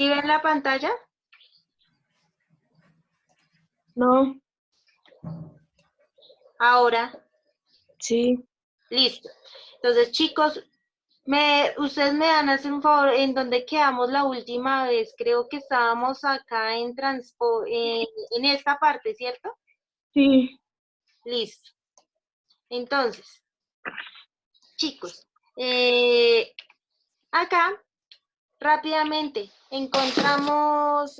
¿Sí ven la pantalla? No, Ahora, sí, listo. Entonces, chicos, ustedes me van a hacer un favor, ¿en dónde quedamos la última vez? Creo que estábamos acá en esta parte, ¿cierto? sí. Listo. Entonces, chicos, acá rápidamente encontramos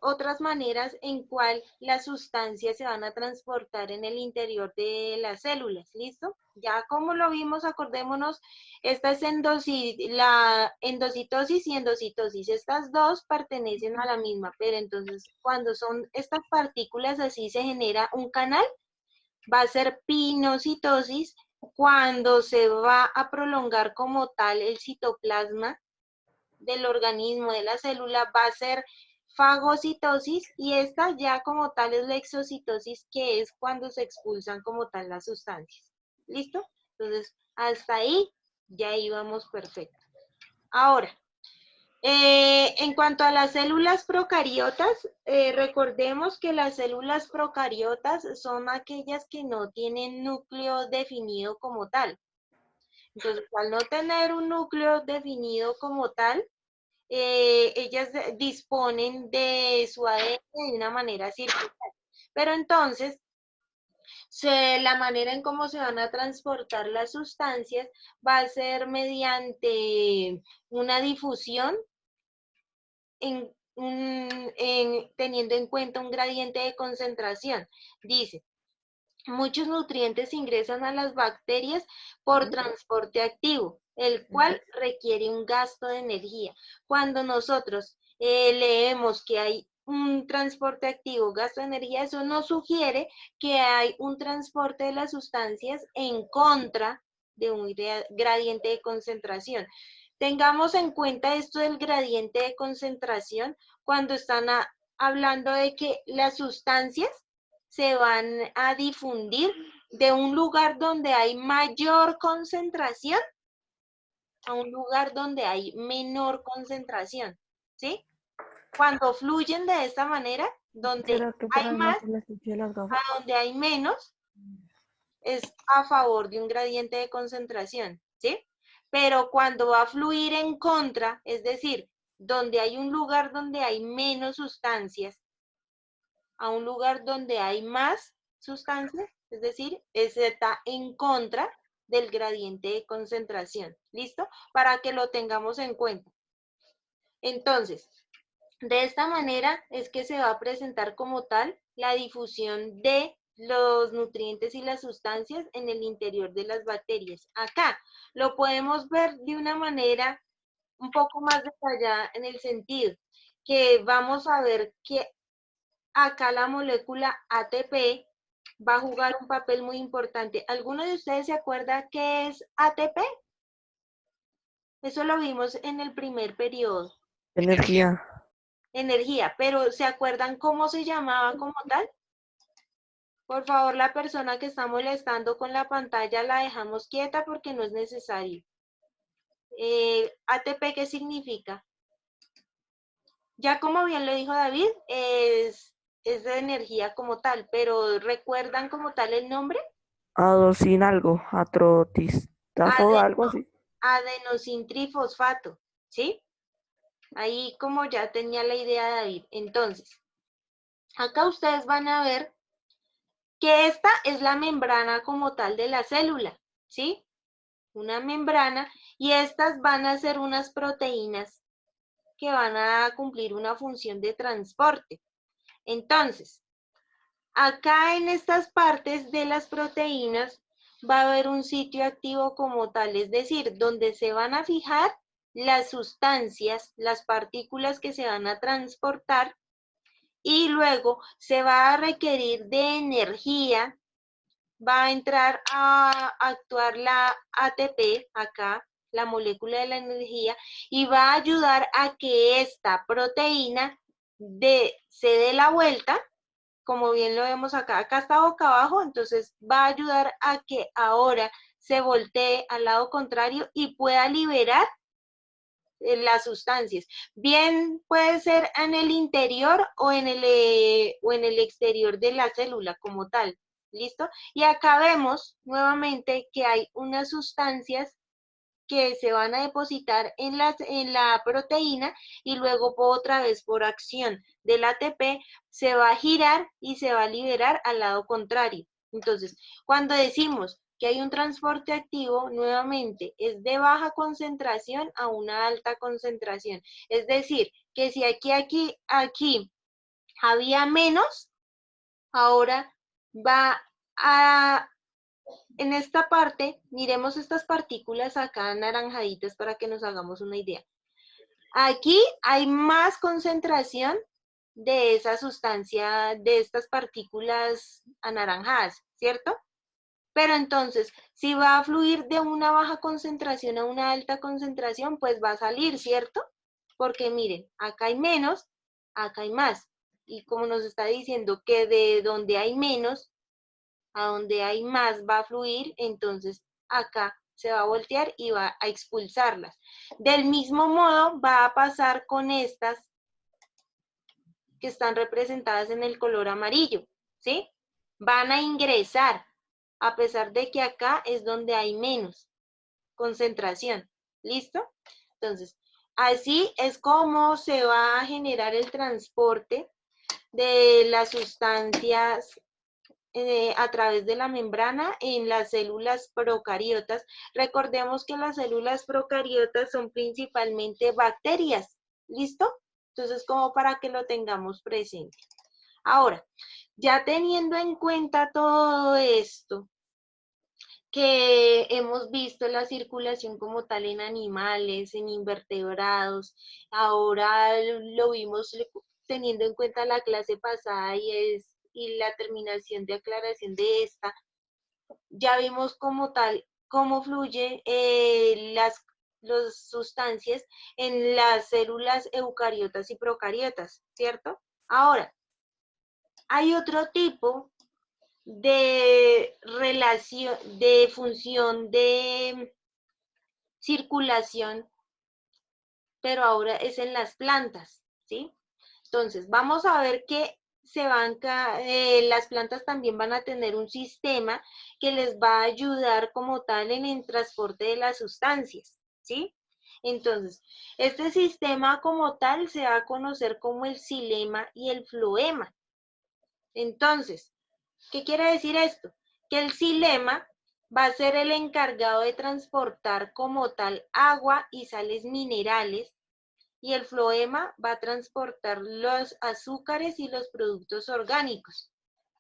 otras maneras en cual las sustancias se van a transportar en el interior de las células, ¿listo? Ya como lo vimos, acordémonos, esta es la endocitosis y endocitosis. Estas dos pertenecen a la misma, pero entonces cuando son estas partículas así se genera un canal, va a ser pinocitosis cuando se va a prolongar como tal el citoplasma del organismo, de la célula, va a ser fagocitosis y esta ya como tal es la exocitosis, que es cuando se expulsan como tal las sustancias. ¿Listo? Entonces, hasta ahí ya íbamos perfecto. Ahora, en cuanto a las células procariotas, recordemos que las células procariotas son aquellas que no tienen núcleo definido como tal. Entonces, al no tener un núcleo definido como tal, ellas disponen de su ADN de una manera circular. Pero entonces, la manera en cómo se van a transportar las sustancias va a ser mediante una difusión teniendo en cuenta un gradiente de concentración. Dice, muchos nutrientes ingresan a las bacterias por transporte activo, el cual requiere un gasto de energía. Cuando nosotros leemos que hay un transporte activo, gasto de energía, eso nos sugiere que hay un transporte de las sustancias en contra de un gradiente de concentración. Tengamos en cuenta esto del gradiente de concentración cuando están hablando de que las sustancias se van a difundir de un lugar donde hay mayor concentración a un lugar donde hay menor concentración, ¿sí? Cuando fluyen de esta manera, donde ¿Será que por hay ahí no más se les eché las a gafas? donde hay menos, es a favor de un gradiente de concentración, ¿sí? Pero cuando va a fluir en contra, es decir, donde hay un lugar donde hay menos sustancias, a un lugar donde hay más sustancias, es decir, está en contra del gradiente de concentración. ¿Listo? Para que lo tengamos en cuenta. Entonces, de esta manera es que se va a presentar como tal la difusión de los nutrientes y las sustancias en el interior de las bacterias. Acá lo podemos ver de una manera un poco más detallada en el sentido que vamos a ver que acá la molécula ATP va a jugar un papel muy importante. ¿Alguno de ustedes se acuerda qué es ATP? Eso lo vimos en el primer periodo. Energía. Energía, pero ¿se acuerdan cómo se llamaba como tal? Por favor, la persona que está molestando con la pantalla la dejamos quieta porque no es necesario. ATP, ¿qué significa? Ya como bien lo dijo David, es de energía como tal, pero ¿recuerdan como tal el nombre? Sin algo, atrotistáfodo, algo así. Adenosintrifosfato, ¿sí? Ahí como ya tenía la idea David. Entonces, acá ustedes van a ver que esta es la membrana como tal de la célula, ¿sí? Una membrana y estas van a ser unas proteínas que van a cumplir una función de transporte. Entonces, acá en estas partes de las proteínas va a haber un sitio activo como tal, es decir, donde se van a fijar las sustancias, las partículas que se van a transportar y luego se va a requerir de energía, va a entrar a actuar la ATP acá, la molécula de la energía, y va a ayudar a que esta proteína se dé la vuelta, como bien lo vemos acá, acá está boca abajo, entonces va a ayudar a que ahora se voltee al lado contrario y pueda liberar las sustancias. Bien puede ser en el interior o en el exterior de la célula como tal. ¿Listo? Y acá vemos nuevamente que hay unas sustancias que se van a depositar en la proteína y luego otra vez por acción del ATP se va a girar y se va a liberar al lado contrario. Entonces, cuando decimos que hay un transporte activo, nuevamente es de baja concentración a una alta concentración. Es decir, que si aquí había menos, ahora va a en esta parte, miremos estas partículas acá anaranjaditas para que nos hagamos una idea. Aquí hay más concentración de esa sustancia, de estas partículas anaranjadas, ¿cierto? Pero entonces, si va a fluir de una baja concentración a una alta concentración, pues va a salir, ¿cierto? Porque miren, acá hay menos, acá hay más. Y como nos está diciendo que de donde hay menos, a donde hay más va a fluir, entonces acá se va a voltear y va a expulsarlas. Del mismo modo va a pasar con estas que están representadas en el color amarillo, ¿sí? Van a ingresar, a pesar de que acá es donde hay menos concentración, ¿listo? Entonces, así es como se va a generar el transporte de las sustancias a través de la membrana en las células procariotas. Recordemos que las células procariotas son principalmente bacterias, ¿listo? Entonces, como para que lo tengamos presente. Ahora, ya teniendo en cuenta todo esto, que hemos visto la circulación como tal en animales, en invertebrados, ahora lo vimos teniendo en cuenta la clase pasada y la terminación de aclaración de esta, ya vimos como tal cómo fluye las sustancias en las células eucariotas y procariotas, ¿cierto? Ahora, hay otro tipo de relación, de función de circulación, pero ahora es en las plantas, ¿sí? Entonces, vamos a ver que las plantas también van a tener un sistema que les va a ayudar como tal en el transporte de las sustancias, ¿sí? Entonces, este sistema como tal se va a conocer como el xilema y el floema. Entonces, ¿qué quiere decir esto? Que el xilema va a ser el encargado de transportar como tal agua y sales minerales y el floema va a transportar los azúcares y los productos orgánicos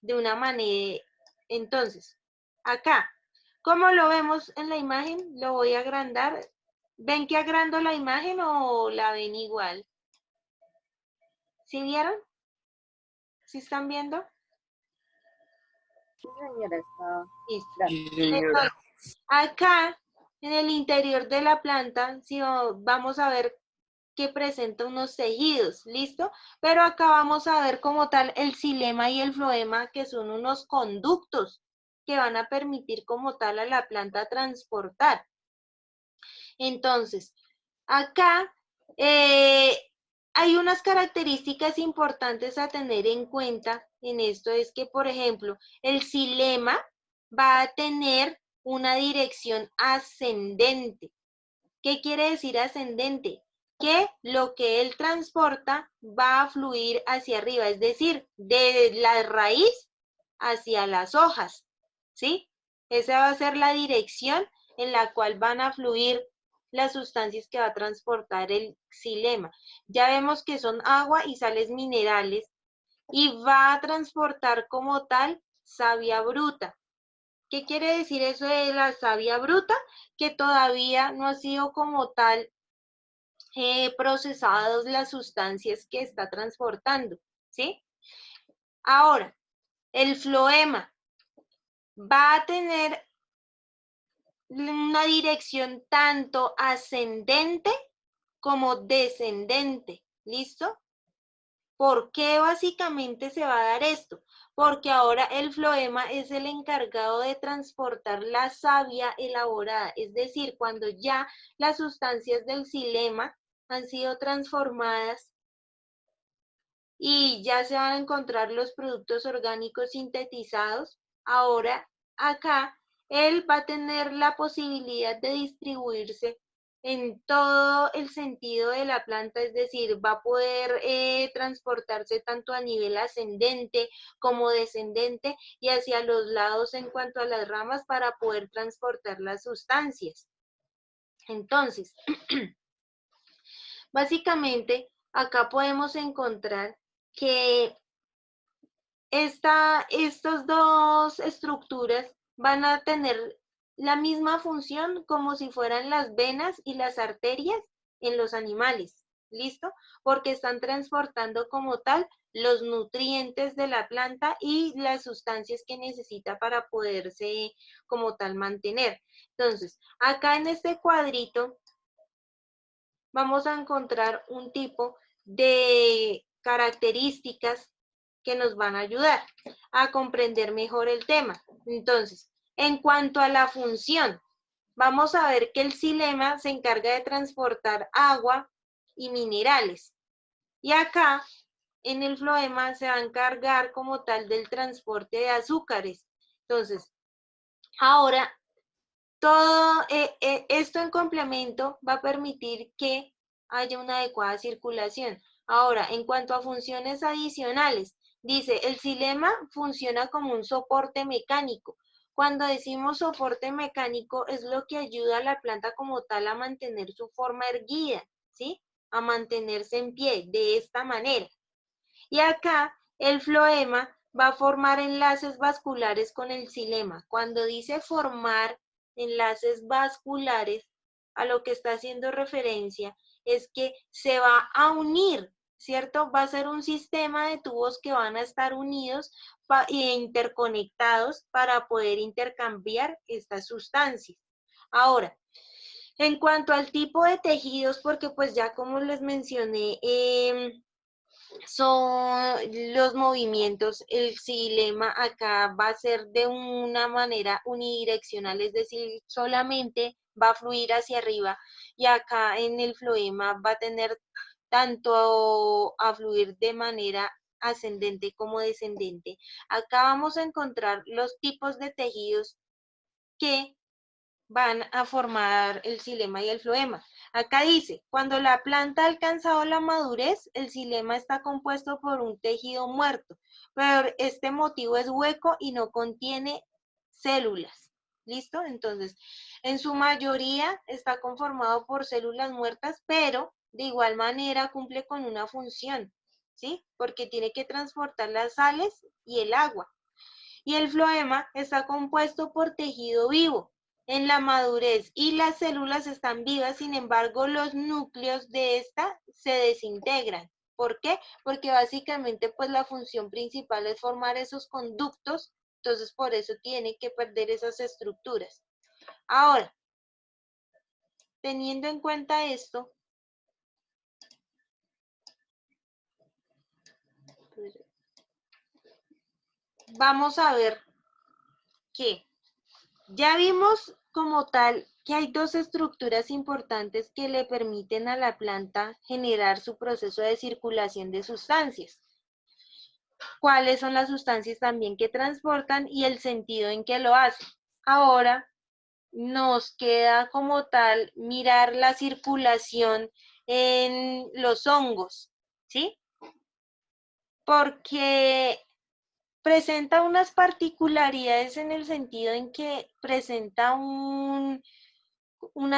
de una manera. Entonces, acá, ¿cómo lo vemos en la imagen? Lo voy a agrandar. ¿Ven que agrando la imagen o la ven igual? ¿Sí vieron? ¿Sí están viendo? Sí, señora, está Listo. grande. Sí, señora. Entonces, acá, en el interior de la planta, si vamos a ver que presenta unos tejidos, ¿listo? Pero acá vamos a ver como tal el xilema y el floema, que son unos conductos que van a permitir como tal a la planta transportar. Entonces, acá hay unas características importantes a tener en cuenta en esto, es que, por ejemplo, el xilema va a tener una dirección ascendente. ¿Qué quiere decir ascendente? Que lo que él transporta va a fluir hacia arriba, es decir, de la raíz hacia las hojas, ¿sí? Esa va a ser la dirección en la cual van a fluir las sustancias que va a transportar el xilema. Ya vemos que son agua y sales minerales y va a transportar como tal savia bruta. ¿Qué quiere decir eso de la savia bruta? Que todavía no ha sido como tal procesadas las sustancias que está transportando, ¿sí? Ahora, el floema va a tener una dirección tanto ascendente como descendente, ¿listo? ¿Por qué básicamente se va a dar esto? Porque ahora el floema es el encargado de transportar la savia elaborada, es decir, cuando ya las sustancias del xilema han sido transformadas y ya se van a encontrar los productos orgánicos sintetizados. Ahora, acá, él va a tener la posibilidad de distribuirse en todo el sentido de la planta, es decir, va a poder transportarse tanto a nivel ascendente como descendente y hacia los lados en cuanto a las ramas para poder transportar las sustancias. Entonces, básicamente, acá podemos encontrar que estas dos estructuras van a tener la misma función como si fueran las venas y las arterias en los animales, ¿listo? Porque están transportando como tal los nutrientes de la planta y las sustancias que necesita para poderse como tal mantener. Entonces, acá en este cuadrito vamos a encontrar un tipo de características que nos van a ayudar a comprender mejor el tema. Entonces, en cuanto a la función, vamos a ver que el xilema se encarga de transportar agua y minerales. Y acá, en el floema, se va a encargar como tal del transporte de azúcares. Entonces, ahora, todo esto en complemento va a permitir que haya una adecuada circulación. Ahora, en cuanto a funciones adicionales, dice, el xilema funciona como un soporte mecánico. Cuando decimos soporte mecánico es lo que ayuda a la planta como tal a mantener su forma erguida, ¿sí? A mantenerse en pie de esta manera. Y acá el floema va a formar enlaces vasculares con el xilema. Cuando dice formar enlaces vasculares, a lo que está haciendo referencia es que se va a unir, ¿cierto? Va a ser un sistema de tubos que van a estar unidos e interconectados para poder intercambiar estas sustancias. Ahora, en cuanto al tipo de tejidos, porque pues ya como les mencioné, son los movimientos, el xilema acá va a ser de una manera unidireccional, es decir, solamente va a fluir hacia arriba y acá en el floema va a tener tanto a fluir de manera ascendente como descendente. Acá vamos a encontrar los tipos de tejidos que van a formar el xilema y el floema. Acá dice, cuando la planta ha alcanzado la madurez, el xilema está compuesto por un tejido muerto, pero este motivo es hueco y no contiene células. ¿Listo? Entonces, en su mayoría está conformado por células muertas, pero de igual manera cumple con una función, ¿sí? Porque tiene que transportar las sales y el agua. Y el floema está compuesto por tejido vivo. En la madurez y las células están vivas, sin embargo, los núcleos de esta se desintegran. ¿Por qué? Porque básicamente pues la función principal es formar esos conductos, entonces por eso tiene que perder esas estructuras. Ahora, teniendo en cuenta esto, vamos a ver que ya vimos como tal que hay dos estructuras importantes que le permiten a la planta generar su proceso de circulación de sustancias. ¿Cuáles son las sustancias también que transportan y el sentido en que lo hacen? Ahora nos queda como tal mirar la circulación en los hongos, ¿sí? Porque presenta unas particularidades en el sentido en que presenta una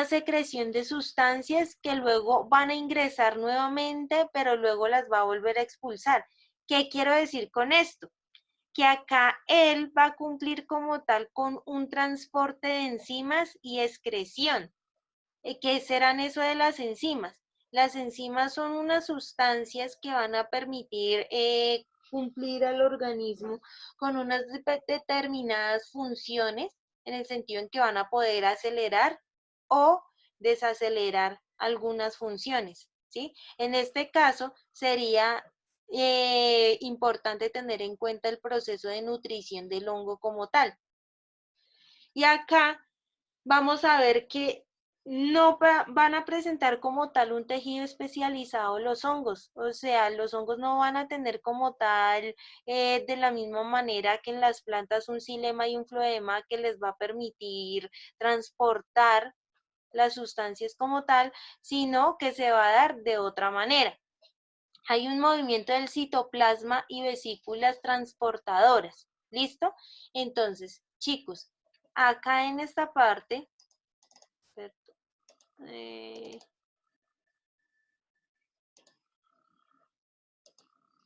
secreción de sustancias que luego van a ingresar nuevamente, pero luego las va a volver a expulsar. ¿Qué quiero decir con esto? Que acá él va a cumplir como tal con un transporte de enzimas y excreción. ¿Qué serán eso de las enzimas? Las enzimas son unas sustancias que van a permitir cumplir al organismo con unas determinadas funciones, en el sentido en que van a poder acelerar o desacelerar algunas funciones, ¿sí? En este caso sería importante tener en cuenta el proceso de nutrición del hongo como tal. Y acá vamos a ver que no van a presentar como tal un tejido especializado los hongos, o sea, los hongos no van a tener como tal, de la misma manera que en las plantas un xilema y un floema que les va a permitir transportar las sustancias como tal, sino que se va a dar de otra manera. Hay un movimiento del citoplasma y vesículas transportadoras, ¿listo? Entonces, chicos, acá en esta parte,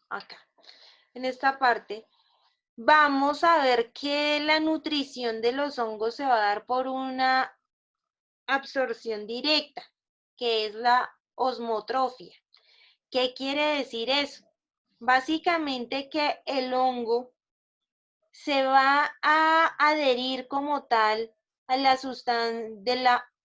acá, en esta parte, vamos a ver que la nutrición de los hongos se va a dar por una absorción directa, que es la osmotrofia. ¿Qué quiere decir eso? Básicamente que el hongo se va a adherir como tal a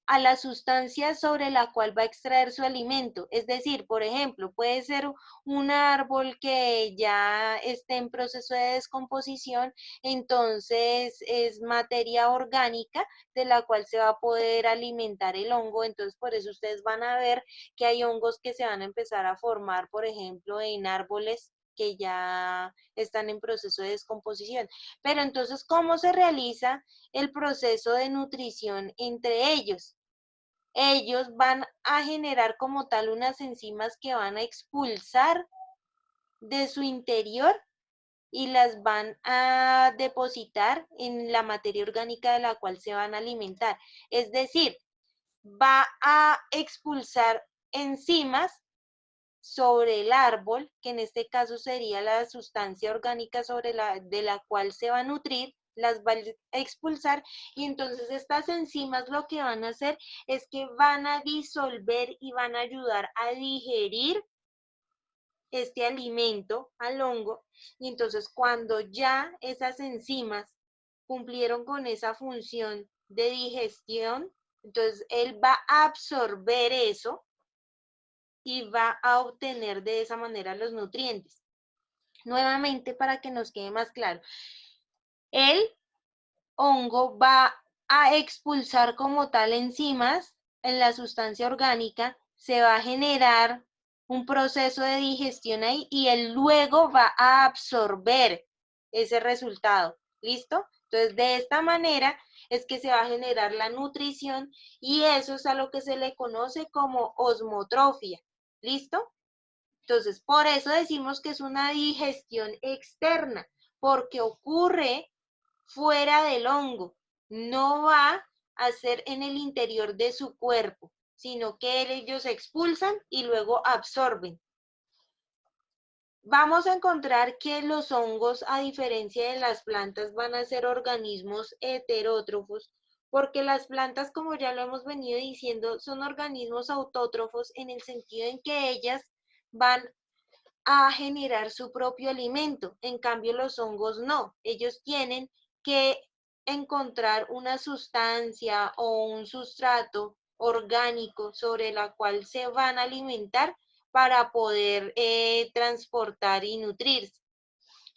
a la sustancia sobre la cual va a extraer su alimento. Es decir, por ejemplo, puede ser un árbol que ya esté en proceso de descomposición, entonces es materia orgánica de la cual se va a poder alimentar el hongo. Entonces, por eso ustedes van a ver que hay hongos que se van a empezar a formar, por ejemplo, en árboles que ya están en proceso de descomposición. Pero entonces, ¿cómo se realiza el proceso de nutrición entre ellos? Ellos van a generar como tal unas enzimas que van a expulsar de su interior y las van a depositar en la materia orgánica de la cual se van a alimentar. Es decir, va a expulsar enzimas sobre el árbol, que en este caso sería la sustancia orgánica de la cual se va a nutrir, las va a expulsar, y entonces estas enzimas lo que van a hacer es que van a disolver y van a ayudar a digerir este alimento al hongo, y entonces cuando ya esas enzimas cumplieron con esa función de digestión, entonces él va a absorber eso y va a obtener de esa manera los nutrientes. Nuevamente, para que nos quede más claro, el hongo va a expulsar como tal enzimas en la sustancia orgánica, se va a generar un proceso de digestión ahí y él luego va a absorber ese resultado. ¿Listo? Entonces, de esta manera es que se va a generar la nutrición y eso es a lo que se le conoce como osmotrofia. ¿Listo? Entonces, por eso decimos que es una digestión externa, porque ocurre fuera del hongo, no va a ser en el interior de su cuerpo, sino que ellos expulsan y luego absorben. Vamos a encontrar que los hongos, a diferencia de las plantas, van a ser organismos heterótrofos, porque las plantas, como ya lo hemos venido diciendo, son organismos autótrofos en el sentido en que ellas van a generar su propio alimento. En cambio, los hongos no. Ellos tienen que encontrar una sustancia o un sustrato orgánico sobre la cual se van a alimentar para poder transportar y nutrirse.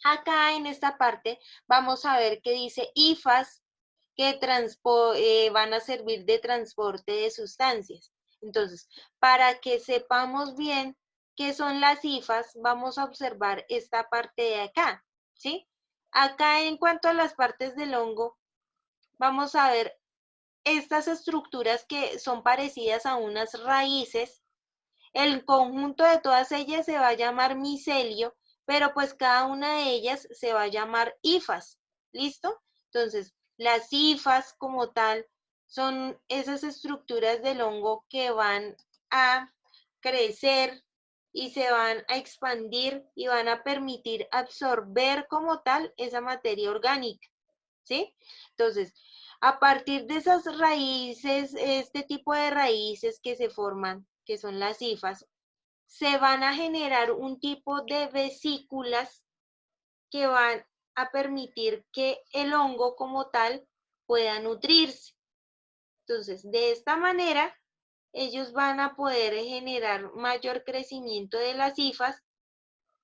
Acá en esta parte vamos a ver que dice hifas que van a servir de transporte de sustancias. Entonces, para que sepamos bien qué son las hifas, vamos a observar esta parte de acá, ¿sí? Acá en cuanto a las partes del hongo, vamos a ver estas estructuras que son parecidas a unas raíces. El conjunto de todas ellas se va a llamar micelio, pero pues cada una de ellas se va a llamar hifas. ¿Listo? Entonces, las hifas como tal son esas estructuras del hongo que van a crecer y se van a expandir y van a permitir absorber como tal esa materia orgánica. ¿Sí? Entonces, a partir de esas raíces, este tipo de raíces que se forman, que son las hifas, se van a generar un tipo de vesículas que van a permitir que el hongo como tal pueda nutrirse. Entonces, de esta manera, ellos van a poder generar mayor crecimiento de las hifas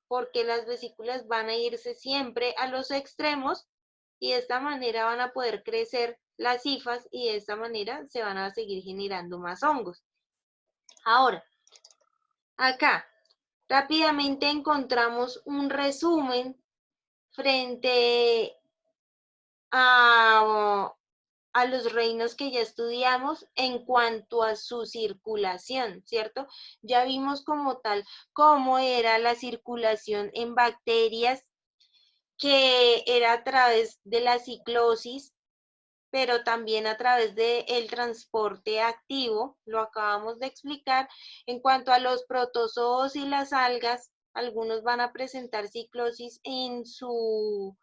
porque las vesículas van a irse siempre a los extremos y de esta manera van a poder crecer las hifas y de esta manera se van a seguir generando más hongos. Ahora, acá rápidamente encontramos un resumen frente a los reinos que ya estudiamos en cuanto a su circulación, ¿cierto? Ya vimos como tal cómo era la circulación en bacterias, que era a través de la ciclosis, pero también a través del transporte activo, lo acabamos de explicar. En cuanto a los protozoos y las algas, algunos van a presentar ciclosis en sus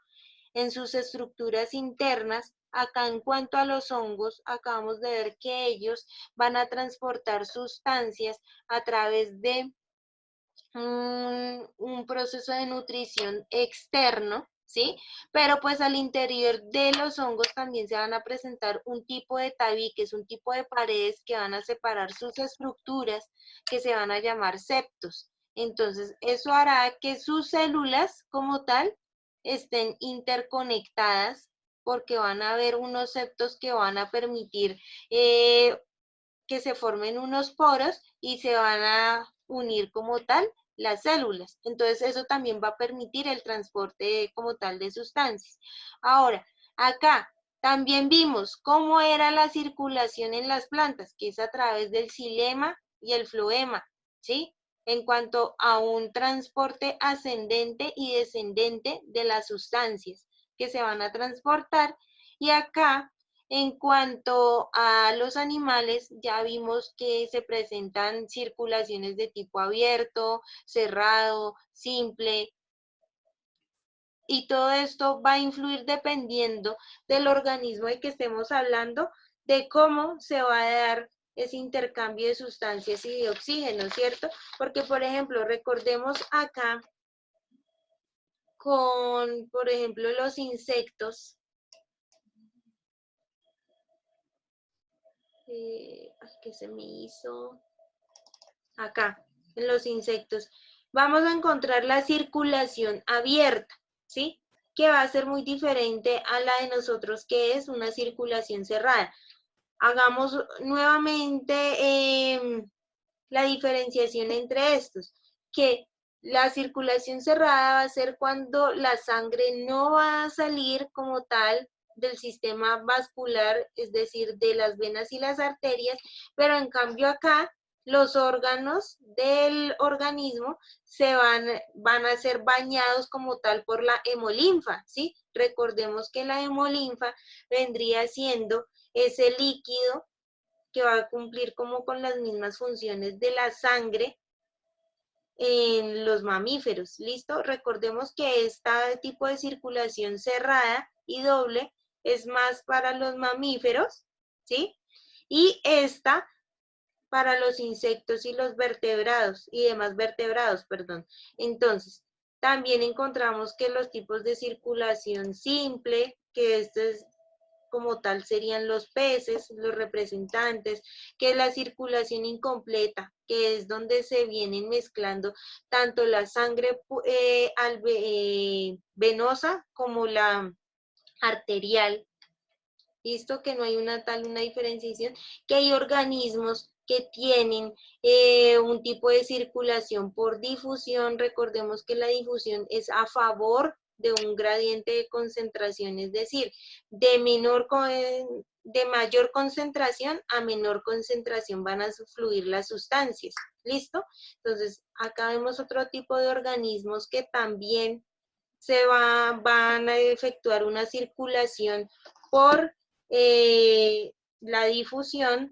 estructuras internas. Acá en cuanto a los hongos, acabamos de ver que ellos van a transportar sustancias a través de un proceso de nutrición externo, ¿sí? Pero pues al interior de los hongos también se van a presentar un tipo de tabiques, un tipo de paredes que van a separar sus estructuras, que se van a llamar septos. Entonces, eso hará que sus células como tal estén interconectadas, porque van a haber unos septos que van a permitir que se formen unos poros y se van a unir como tal las células. Entonces eso también va a permitir el transporte como tal de sustancias. Ahora, acá también vimos cómo era la circulación en las plantas, que es a través del xilema y el floema, ¿sí? En cuanto a un transporte ascendente y descendente de las sustancias que se van a transportar. Y acá, en cuanto a los animales, ya vimos que se presentan circulaciones de tipo abierto, cerrado, simple, y todo esto va a influir dependiendo del organismo de que estemos hablando, de cómo se va a dar ese intercambio de sustancias y de oxígeno, ¿cierto? Porque, por ejemplo, recordemos acá con, por ejemplo, los insectos. ¿Qué se me hizo? Acá, en los insectos. Vamos a encontrar la circulación abierta, ¿sí? Que va a ser muy diferente a la de nosotros, que es una circulación cerrada. Hagamos nuevamente la diferenciación entre estos, que la circulación cerrada va a ser cuando la sangre no va a salir como tal del sistema vascular, es decir, de las venas y las arterias, pero en cambio acá los órganos del organismo van a ser bañados como tal por la hemolinfa, ¿sí? Recordemos que la hemolinfa vendría siendo ese líquido que va a cumplir como con las mismas funciones de la sangre en los mamíferos, ¿listo? Recordemos que este tipo de circulación cerrada y doble es más para los mamíferos, ¿sí? Y esta para los insectos y los vertebrados y demás vertebrados, perdón. Entonces, también encontramos que los tipos de circulación simple, que esto es como tal serían los peces, los representantes, que es la circulación incompleta, que es donde se vienen mezclando tanto la sangre venosa como la arterial. Listo, que no hay una diferenciación, que hay organismos que tienen un tipo de circulación por difusión. Recordemos que la difusión es a favor de un gradiente de concentración, es decir, de mayor concentración a menor concentración van a fluir las sustancias. ¿Listo? Entonces, acá vemos otro tipo de organismos que también van a efectuar una circulación por la difusión.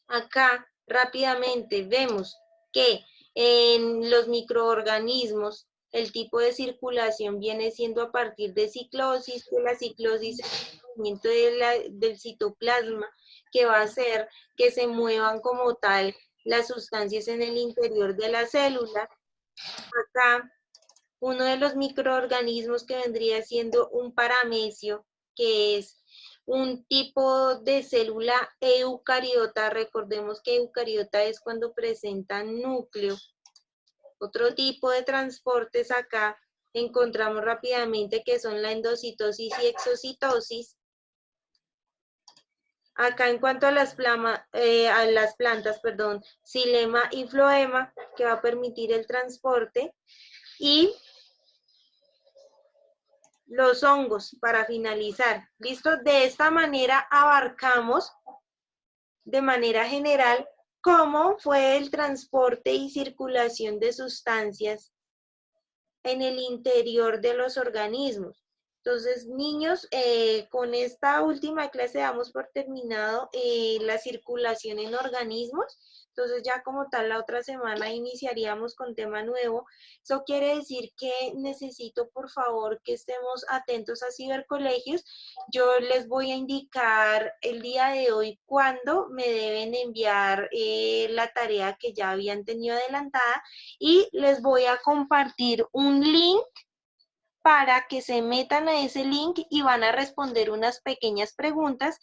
Acá rápidamente vemos que en los microorganismos el tipo de circulación viene siendo a partir de ciclosis, que la ciclosis es el movimiento del citoplasma que va a hacer que se muevan como tal las sustancias en el interior de la célula. Acá uno de los microorganismos que vendría siendo un paramecio, que es un tipo de célula eucariota. Recordemos que eucariota es cuando presenta núcleo. Otro tipo de transportes acá encontramos rápidamente que son la endocitosis y exocitosis. Acá en cuanto a las plantas, perdón, xilema y floema, que va a permitir el transporte, y los hongos para finalizar. ¿Listo? De esta manera abarcamos de manera general cómo fue el transporte y circulación de sustancias en el interior de los organismos. Entonces, niños, con esta última clase damos por terminado la circulación en organismos. Entonces, ya como tal, la otra semana iniciaríamos con tema nuevo. Eso quiere decir que necesito, por favor, que estemos atentos a cibercolegios. Yo les voy a indicar el día de hoy cuándo me deben enviar la tarea que ya habían tenido adelantada, y les voy a compartir un link para que se metan a ese link y van a responder unas pequeñas preguntas.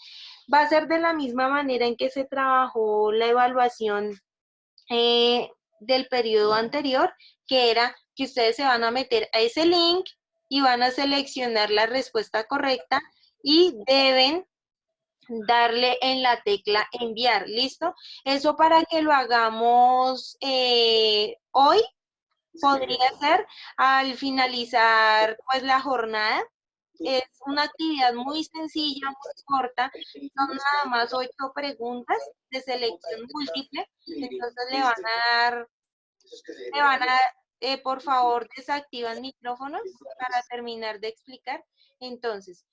Va a ser de la misma manera en que se trabajó la evaluación del periodo anterior, que era que ustedes se van a meter a ese link y van a seleccionar la respuesta correcta y deben darle en la tecla enviar. ¿Listo? Eso para que lo hagamos hoy. Podría ser al finalizar pues la jornada. Es una actividad muy sencilla, muy corta. Son nada más 8 preguntas de selección múltiple. Entonces por favor, desactivan micrófonos para terminar de explicar. Entonces,